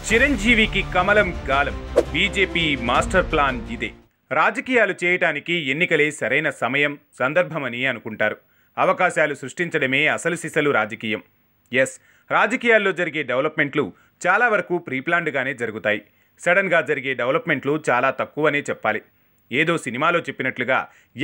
చిరంజీవికి కమలం గాలం. బీజేపీ మాస్టర్ ప్లాన్ ఇదే. రాజకీయాలు చేయటానికి ఎన్నికలే సరైన సమయం, సందర్భమని అనుకుంటారు. అవకాశాలు సృష్టించడమే అసలు సిసలు రాజకీయం. రాజకీయాల్లో జరిగే డెవలప్మెంట్లు చాలా వరకు ప్రీప్లాన్డ్గానే జరుగుతాయి. సడన్గా జరిగే డెవలప్మెంట్లు చాలా తక్కువనే చెప్పాలి. ఏదో సినిమాలో చెప్పినట్లుగా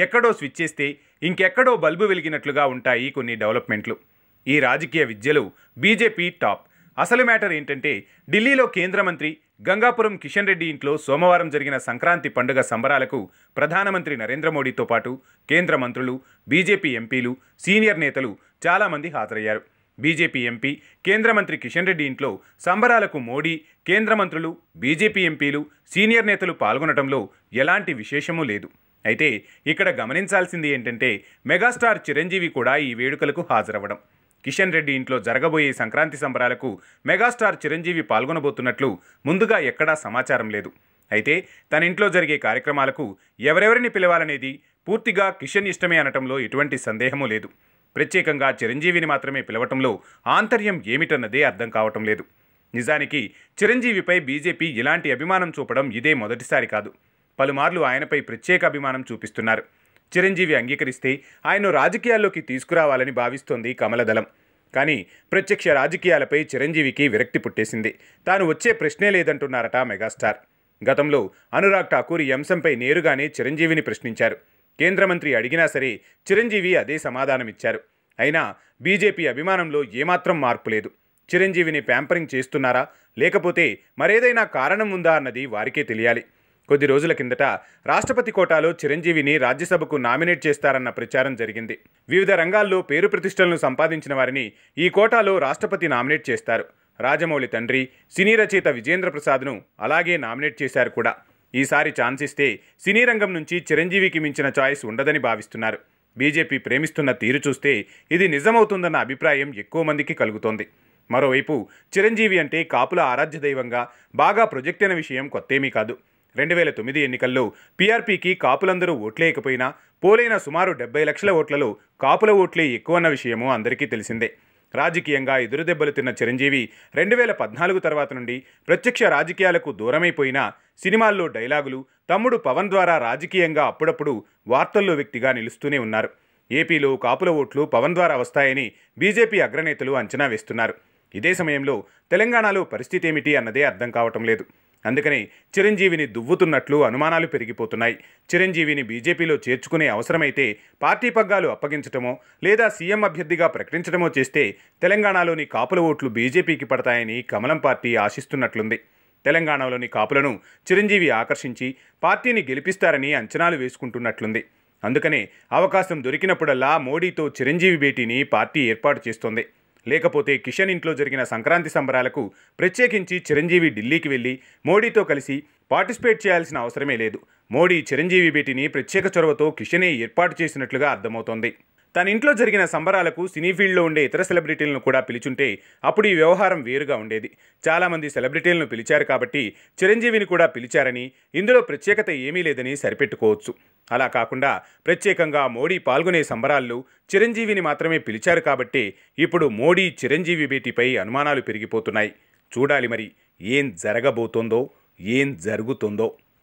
ఎక్కడో స్విచ్ చేస్తే ఇంకెక్కడో బల్బు వెలిగినట్లుగా ఉంటాయి కొన్ని డెవలప్మెంట్లు. ఈ రాజకీయ విద్యలో బీజేపీ టాప్. అసలు మ్యాటర్ ఏంటంటే, ఢిల్లీలో కేంద్ర మంత్రి గంగాపురం కిషన్ రెడ్డి ఇంట్లో సోమవారం జరిగిన సంక్రాంతి పండుగ సంబరాలకు ప్రధానమంత్రి నరేంద్ర మోడీతో పాటు కేంద్ర మంత్రులు, బీజేపీ ఎంపీలు, సీనియర్ నేతలు చాలామంది హాజరయ్యారు. బీజేపీ ఎంపీ, కేంద్ర మంత్రి కిషన్ రెడ్డి ఇంట్లో సంబరాలకు మోడీ, కేంద్ర మంత్రులు, బీజేపీ ఎంపీలు, సీనియర్ నేతలు పాల్గొనడంలో ఎలాంటి విశేషమూ లేదు. అయితే ఇక్కడ గమనించాల్సింది ఏంటంటే, మెగాస్టార్ చిరంజీవి కూడా ఈ వేడుకలకు హాజరవ్వడం. కిషన్ రెడ్డి ఇంట్లో జరగబోయే సంక్రాంతి సంబరాలకు మెగాస్టార్ చిరంజీవి పాల్గొనబోతున్నట్లు ముందుగా ఎక్కడా సమాచారం లేదు. అయితే తన ఇంట్లో జరిగే కార్యక్రమాలకు ఎవరెవరిని పిలవాలనేది పూర్తిగా కిషన్ ఇష్టమే అనటంలో ఎటువంటి సందేహమూ లేదు. ప్రత్యేకంగా చిరంజీవిని మాత్రమే పిలవటంలో ఆంతర్యం ఏమిటన్నదే అర్థం కావటం లేదు. నిజానికి చిరంజీవిపై బీజేపీ ఇలాంటి అభిమానం చూపడం ఇదే మొదటిసారి కాదు. పలుమార్లు ఆయనపై ప్రత్యేక అభిమానం చూపిస్తున్నారు. చిరంజీవి అంగీకరిస్తే ఆయన్ను రాజకీయాల్లోకి తీసుకురావాలని భావిస్తోంది కమలదళం. కానీ ప్రత్యక్ష రాజకీయాలపై చిరంజీవికి విరక్తి పుట్టేసింది. తాను వచ్చే ప్రశ్నే లేదంటున్నారట మెగాస్టార్. గతంలో అనురాగ్ ఠాకూర్ ఈ అంశంపై నేరుగానే చిరంజీవిని ప్రశ్నించారు. కేంద్ర మంత్రి అడిగినా సరే చిరంజీవి అదే సమాధానమిచ్చారు. అయినా బీజేపీ అభిమానంలో ఏమాత్రం మార్పు లేదు. చిరంజీవిని ప్యాంపరింగ్ చేస్తున్నారా, లేకపోతే మరేదైనా కారణం ఉందా అన్నది వారికే తెలియాలి. కొద్ది రోజుల కిందట రాష్ట్రపతి కోటాలో చిరంజీవిని రాజ్యసభకు నామినేట్ చేస్తారన్న ప్రచారం జరిగింది. వివిధ రంగాల్లో పేరు ప్రతిష్టలను సంపాదించిన వారిని ఈ కోటాలో రాష్ట్రపతి నామినేట్ చేస్తారు. రాజమౌళి తండ్రి, సినీ రచయిత విజేంద్ర ప్రసాద్ను అలాగే నామినేట్ చేశారు కూడా. ఈసారి ఛాన్స్ ఇస్తే సినీ రంగం నుంచి చిరంజీవికి మించిన చాయిస్ ఉండదని భావిస్తున్నారు. బీజేపీ ప్రేమిస్తున్న తీరు చూస్తే ఇది నిజమవుతుందన్న అభిప్రాయం ఎక్కువ మందికి కలుగుతోంది. మరోవైపు చిరంజీవి అంటే కాపుల ఆరాధ్య దైవంగా బాగా ప్రొజెక్ట్ అయిన విషయం కొత్తేమీ కాదు. 2009 ఎన్నికల్లో పీఆర్పీకి కాపులందరూ ఓట్లేయకపోయినా పోలైన సుమారు 70 లక్షల ఓట్లలో కాపుల ఓట్లే ఎక్కువన్న విషయమూ అందరికీ తెలిసిందే. రాజకీయంగా ఎదురుదెబ్బలు తిన్న చిరంజీవి 2014 తర్వాత నుండి ప్రత్యక్ష రాజకీయాలకు దూరమైపోయినా సినిమాల్లో డైలాగులు, తమ్ముడు పవన్ ద్వారా రాజకీయంగా అప్పుడప్పుడు వార్తల్లో వ్యక్తిగా నిలుస్తూనే ఉన్నారు. ఏపీలో కాపుల ఓట్లు పవన్ ద్వారా వస్తాయని బీజేపీ అగ్రనేతలు అంచనా వేస్తున్నారు. ఇదే సమయంలో తెలంగాణలో పరిస్థితి ఏమిటి అన్నదే అర్థం కావటం లేదు. అందుకని చిరంజీవిని దువ్వుతున్నట్లు అనుమానాలు పెరిగిపోతున్నాయి. చిరంజీవిని బీజేపీలో చేర్చుకునే అవసరమైతే పార్టీ పగ్గాలు అప్పగించటమో లేదా సీఎం అభ్యర్థిగా ప్రకటించడమో చేస్తే తెలంగాణలోని కాపుల ఓట్లు బీజేపీకి పడతాయని కమలం పార్టీ ఆశిస్తున్నట్లుంది. తెలంగాణలోని కాపులను చిరంజీవి ఆకర్షించి పార్టీని గెలిపిస్తారని అంచనాలు వేసుకుంటున్నట్లుంది. అందుకనే అవకాశం దొరికినప్పుడల్లా మోడీతో చిరంజీవి భేటీని పార్టీ ఏర్పాటు చేస్తోంది. లేకపోతే కిషన్ ఇంట్లో జరిగిన సంక్రాంతి సంబరాలకు ప్రత్యేకించి చిరంజీవి ఢిల్లీకి వెళ్ళి మోడీతో కలిసి పార్టిసిపేట్ చేయాల్సిన అవసరమే లేదు. మోడీ చిరంజీవి భేటీని ప్రత్యేక చొరవతో కిషనే ఏర్పాటు చేసినట్లుగా అర్థమవుతోంది. తన ఇంట్లో జరిగిన సంబరాలకు సినీ ఫీల్డ్లో ఉండే ఇతర సెలబ్రిటీలను కూడా పిలిచుంటే అప్పుడు ఈ వ్యవహారం వేరుగా ఉండేది. చాలామంది సెలబ్రిటీలను పిలిచారు కాబట్టి చిరంజీవిని కూడా పిలిచారని, ఇందులో ప్రత్యేకత ఏమీ లేదని సరిపెట్టుకోవచ్చు. అలా కాకుండా ప్రత్యేకంగా మోడీ పాల్గొనే సంబరాల్లో చిరంజీవిని మాత్రమే పిలిచారు కాబట్టి ఇప్పుడు మోడీ చిరంజీవి భేటీపై అనుమానాలు పెరిగిపోతున్నాయి. చూడాలి మరి ఏం జరగబోతోందో, ఏం జరుగుతుందో.